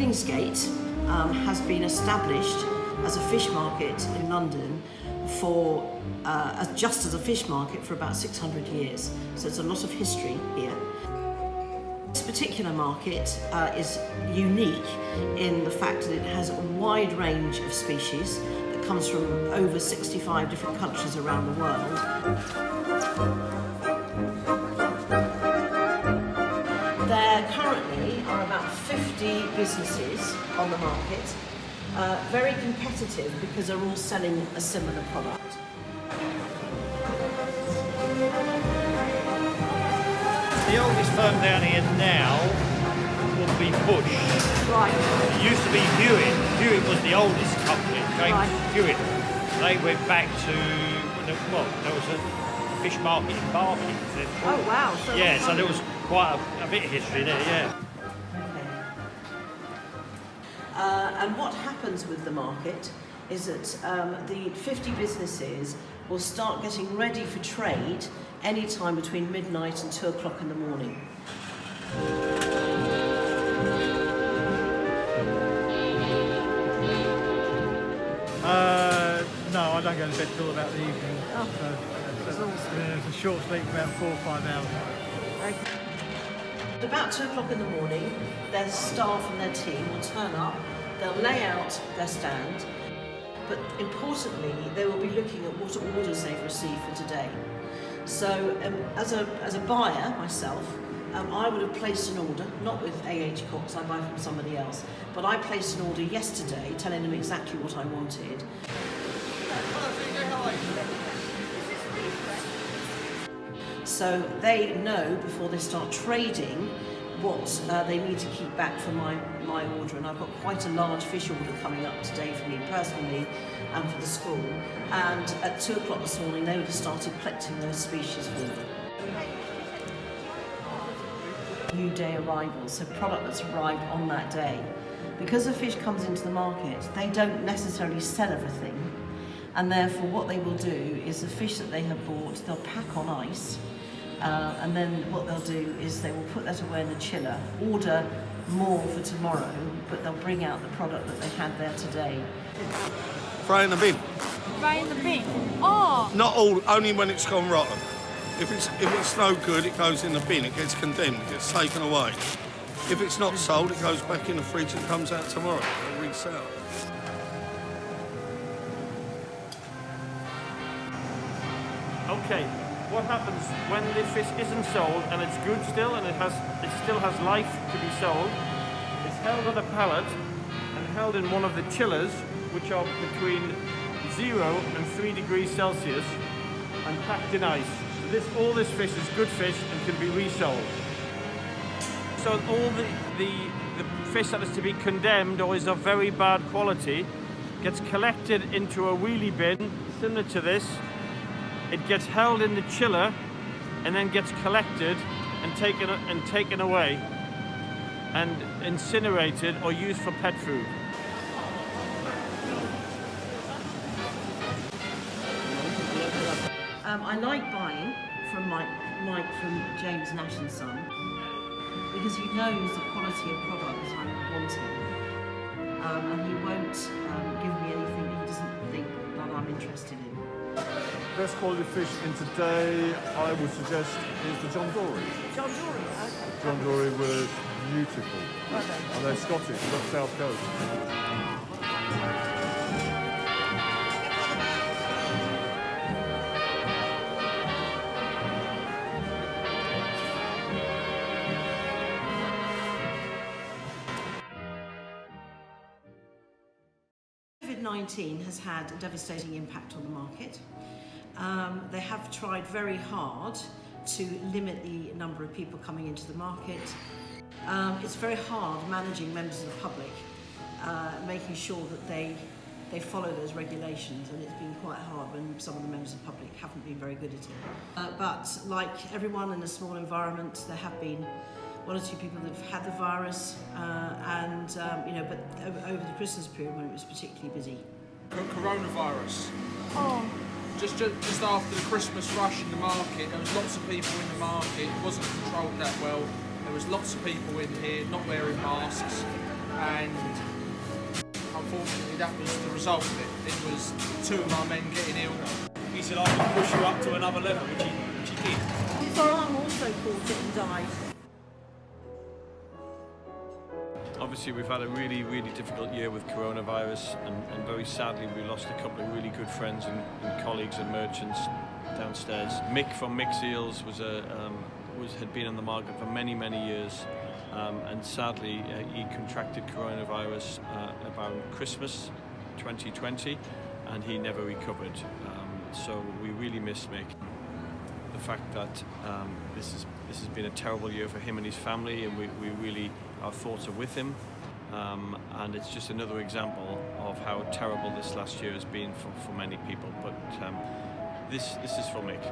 Billingsgate has been established as a fish market in London for just as a fish market for about 600 years. So there's a lot of history here. This particular market is unique in the fact that it has a wide range of species that comes from over 65 different countries around the world. There currently are about 50 businesses on the market, very competitive because they're all selling a similar product. The oldest firm down here now would be Bush. Right. It used to be Hewitt. Hewitt was the oldest company. Right. Hewitt. They went back to, well, there was a fish market in Barking. Oh wow. So yeah, so there was quite a bit of history there, yeah. And what happens with the market is that the 50 businesses will start getting ready for trade any time between midnight and 2 o'clock in the morning. No, I don't go to bed till about the evening. Oh, So it's a short sleep, about 4 or 5 hours. Okay. At about 2 o'clock in the morning, their staff and their team will turn up, they'll lay out their stand, but importantly, they will be looking at what orders they've received for today. So as a buyer myself, I would have placed an order, not with AH Cox, I buy from somebody else, but I placed an order yesterday telling them exactly what I wanted. So they know before they start trading what they need to keep back for my order, and I've got quite a large fish order coming up today for me personally and for the school, and at 2 o'clock this morning they would have started collecting those species for me. New day arrivals, so product that's arrived on that day. Because the fish comes into the market, they don't necessarily sell everything, and therefore what they will do is the fish that they have bought, they'll pack on ice, and then what they'll do is they will put that away in the chiller, order more for tomorrow, but they'll bring out the product that they had there today. Throw in the bin. Throw in the bin? Oh! Not all, only when it's gone rotten. If it's no good, it goes in the bin, it gets condemned, it gets taken away. If it's not sold, it goes back in the fridge and comes out tomorrow and resell. Okay, what happens when the fish isn't sold and it's good still and it still has life to be sold? It's held on a pallet and held in one of the chillers, which are between 0 and 3 degrees Celsius, and packed in ice. So all this fish is good fish and can be resold. So all the fish that is to be condemned or is of very bad quality gets collected into a wheelie bin similar to this. It gets held in the chiller and then gets collected and taken away and incinerated or used for pet food. I like buying from Mike from James Nash and Son because he knows the quality of product that I'm wanting, and he won't give me anything that he doesn't think that I'm interested in. Best quality fish in today, I would suggest, is the John Dory. John Dory, okay. John Dory were beautiful. Okay. And they're Scottish, they're not South Coast. COVID-19 has had a devastating impact on the market. They have tried very hard to limit the number of people coming into the market. It's very hard managing members of the public, making sure that they follow those regulations, and it's been quite hard when some of the members of the public haven't been very good at it. But like everyone in a small environment, there have been 1 or 2 people that have had the virus, but over the Christmas period when it was particularly busy. Coronavirus. Oh. Just after the Christmas rush in the market, there was lots of people in the market. It wasn't controlled that well. There was lots of people in here not wearing masks. and unfortunately that was the result of it. It was 2 of our men getting ill. He said, I can push you up to another level, which he did. His arm also caught it and died. Obviously, we've had a really, really difficult year with coronavirus, and very sadly, we lost a couple of really good friends and colleagues and merchants downstairs. Mick from Mick's Eels had been on the market for many, many years, and sadly, he contracted coronavirus about Christmas 2020, and he never recovered. So we really miss Mick. The fact that this has been a terrible year for him and his family, and we really, our thoughts are with him, and it's just another example of how terrible this last year has been for many people. But this is for Mick.